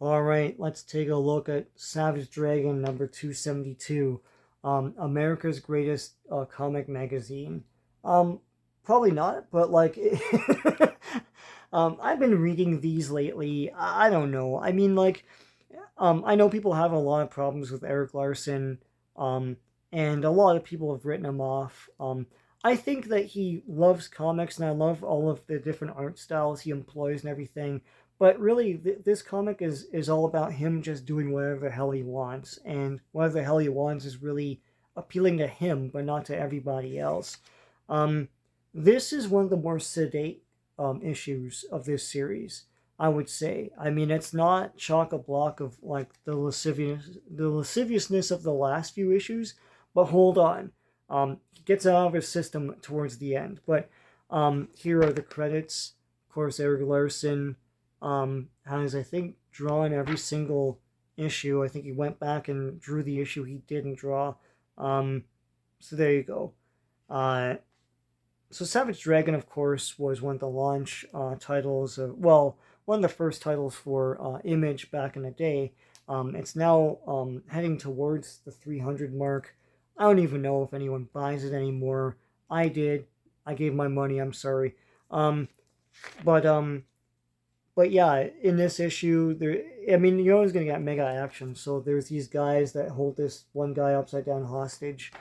All right, let's take a look at Savage Dragon number 272, America's greatest comic magazine. Um, Probably not, but like, I've been reading these lately. I don't know. I mean, like, I know people have a lot of problems with Eric Larson, um, and a lot of people have written him off. I think that he loves comics, and I love all of the different art styles he employs and everything. But really, this comic is all about him just doing whatever the hell he wants, and whatever the hell he wants is really appealing to him, but not to everybody else. Um, this is one of the more sedate issues of this series, I would say. I mean, it's not chock a block of like the lasciviousness of the last few issues, but hold on, he gets out of his system towards the end. But here are the credits. Of course, Eric Larson has, I think, drawn every single issue. I think he went back and drew the issue he didn't draw. Um, so there you go. Uh, so Savage Dragon, of course, was one of the launch titles of, well, one of the first titles for Image back in the day. It's now heading towards the 300 mark. I don't even know if anyone buys it anymore. I did. I gave my money. I'm sorry. Um, but but yeah, in this issue, there. I mean, you're always gonna get mega action. So there's these guys that hold this one guy upside down hostage,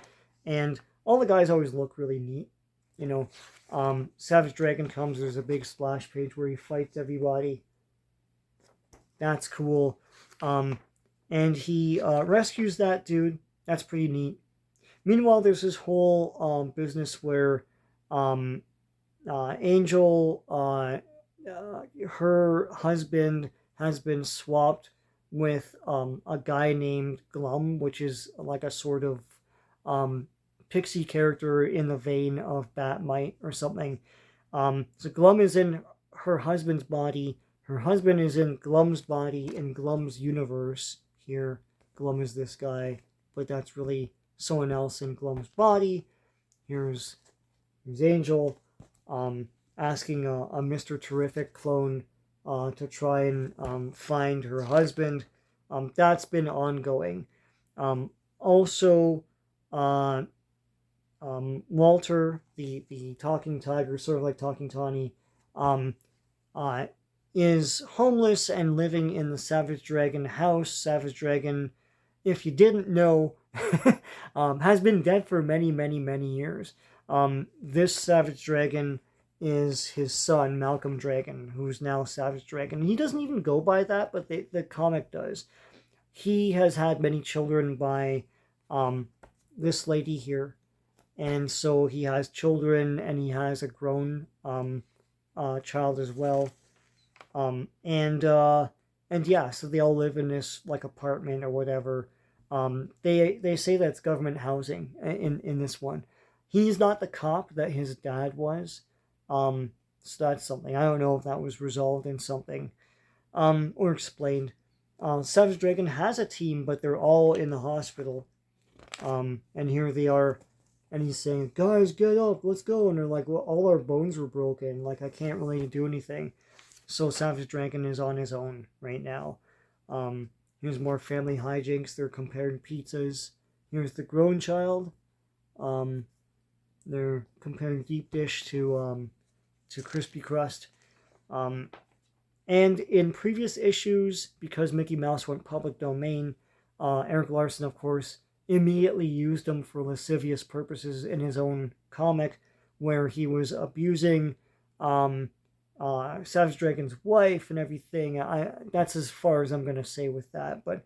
and all the guys always look really neat. You know, Savage Dragon comes. There's a big splash page where he fights everybody. That's cool. Um, and he rescues that dude. That's pretty neat. Meanwhile, there's this whole business where um, Angel, her husband has been swapped with a guy named Glum, which is like a sort of um, pixie character in the vein of Batmite or something. So Glum is in her husband's body. Her husband is in Glum's body in Glum's universe. Here, Glum is this guy, but that's really someone else in Glum's body. Here's Angel asking a Mr. Terrific clone to try and find her husband. That's been ongoing. Also, uh, Walter, the talking tiger, sort of like talking Tawny, um, uh, is homeless and living in the Savage Dragon house. Savage Dragon, if you didn't know, has been dead for many, many, many years. This Savage Dragon is his son, Malcolm Dragon, who's now Savage Dragon. He doesn't even go by that, but the comic does. He has had many children by um, this lady here, and so he has children, and he has a grown child as well. And yeah, so they all live in this like apartment or whatever. They say that it's government housing in this one. He's not the cop that his dad was. So that's something. I don't know if that was resolved in something or explained. Savage Dragon has a team, but they're all in the hospital. And here they are, and he's saying, "Guys, get up, let's go." And they're like, "Well, all our bones were broken. Like, I can't really do anything." So Savage Dragon is on his own right now. Here's more family hijinks. They're comparing pizzas. Here's the grown child. Um, they're comparing deep dish to crispy crust. Um, and in previous issues, because Mickey Mouse went public domain, Eric Larson, of course, immediately used him for lascivious purposes in his own comic, where he was abusing um, Savage Dragon's wife and everything. That's as far as I'm gonna say with that. But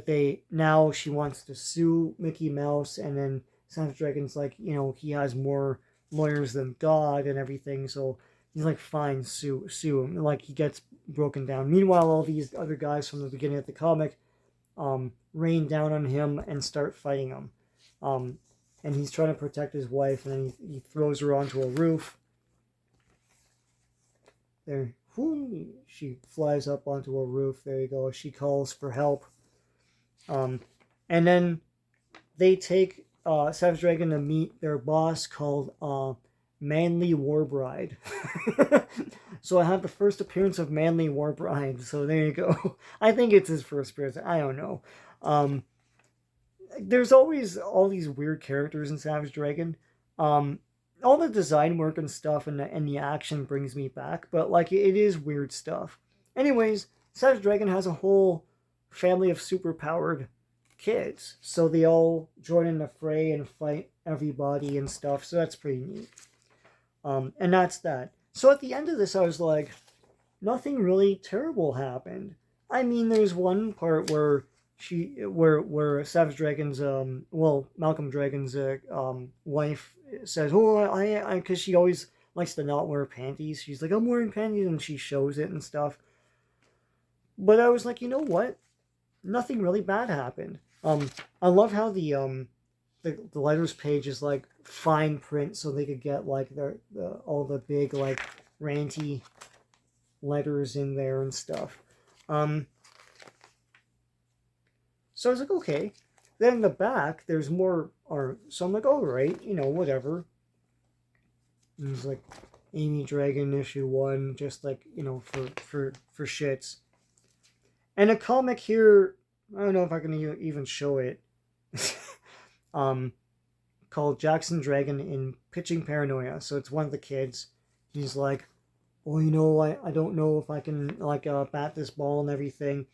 they now she wants to sue Mickey Mouse, and then Savage Dragon's like, he has more lawyers than God and everything. So he's like, fine, sue him. And like he gets broken down. Meanwhile, all these other guys from the beginning of the comic rain down on him and start fighting him. Um, and he's trying to protect his wife, and then he throws her onto a roof. There, whoo, she flies up onto a roof. There you go. She calls for help. Um, and then they take Savage Dragon to meet their boss called Manly Warbride. So I have the first appearance of Manly Warbride. So there you go. I think it's his first appearance. I don't know. Um, there's always all these weird characters in Savage Dragon. Um, all the design work and stuff and the action brings me back, but like it is weird stuff. Anyways, Savage Dragon has a whole family of super powered kids, so they all join in the fray and fight everybody and stuff. So that's pretty neat. And that's that. So at the end of this, I was like, nothing really terrible happened. I mean, there's one part where where Savage Dragon's Malcolm Dragon's wife says, "Oh, I," because she always likes to not wear panties. She's like, "I'm wearing panties," and she shows it and stuff. But I was like, you know what? Nothing really bad happened. I love how the letters page is like fine print, so they could get like the all the big like ranty letters in there and stuff. So I was like, okay. Then in the back, there's more art. So I'm like, all right, whatever. And it's like Amy Dragon issue 1, just like, for shits. And a comic here, I don't know if I can even show it. Called Jackson Dragon in Pitching Paranoia. So it's one of the kids. He's like, well, I don't know if I can like bat this ball and everything.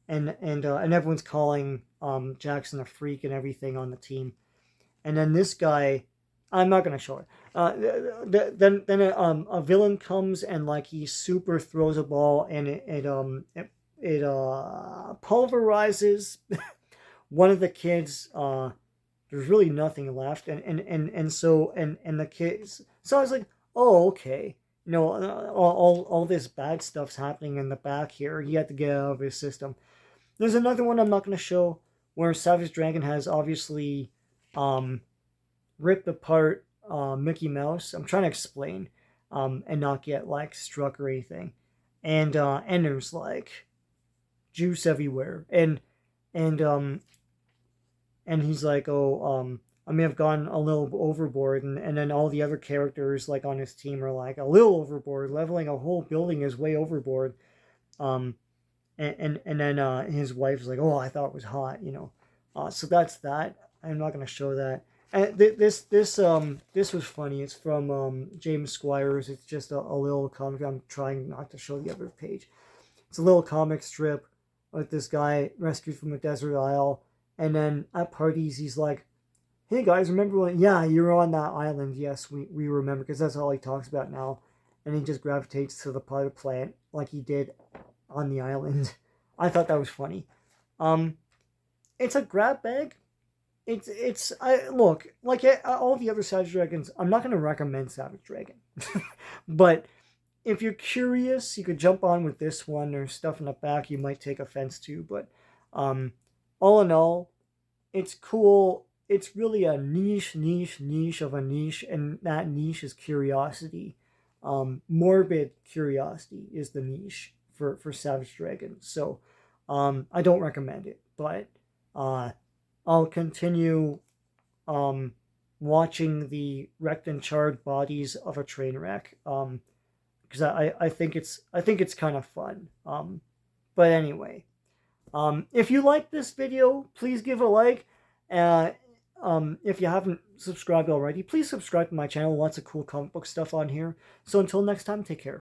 And everyone's calling Jackson a freak and everything on the team. And then this guy, I'm not gonna show it. Then a villain comes and like he super throws a ball and it pulverizes one of the kids. There's really nothing left, and so the kids. So I was like, oh, okay. All this bad stuff's happening in the back here. He had to get out of his system. There's another one I'm not going to show where Savage Dragon has obviously ripped apart Mickey Mouse. I'm trying to explain and not get like struck or anything. And there's like juice everywhere. And he's like, oh, I may have gone a little overboard. And then all the other characters like on his team are like a little overboard. Leveling a whole building is way overboard. And then his wife's like, oh, I thought it was hot, so that's that. I'm not gonna show that. And this was funny. It's from James Squires. It's just a little comic. I'm trying not to show the other page. It's a little comic strip with this guy rescued from a desert isle, and then at parties he's like, hey guys, remember when? Yeah, you were on that island. Yes, we remember, because that's all he talks about now. And he just gravitates to the potted plant like he did on the island. I thought that was funny. It's a grab bag. I look like all the other Savage Dragons. I'm not gonna recommend Savage Dragon, but if you're curious, you could jump on with this one. There's stuff in the back you might take offense to, but all in all, it's cool. It's really a niche of a niche, and that niche is curiosity. Morbid curiosity is the niche for Savage Dragon. So I don't recommend it, but I'll continue watching the wrecked and charred bodies of a train wreck because I think it's kind of fun. But anyway, if you like this video, please give a like. If you haven't subscribed already, please subscribe to my channel. Lots of cool comic book stuff on here. So until next time, take care.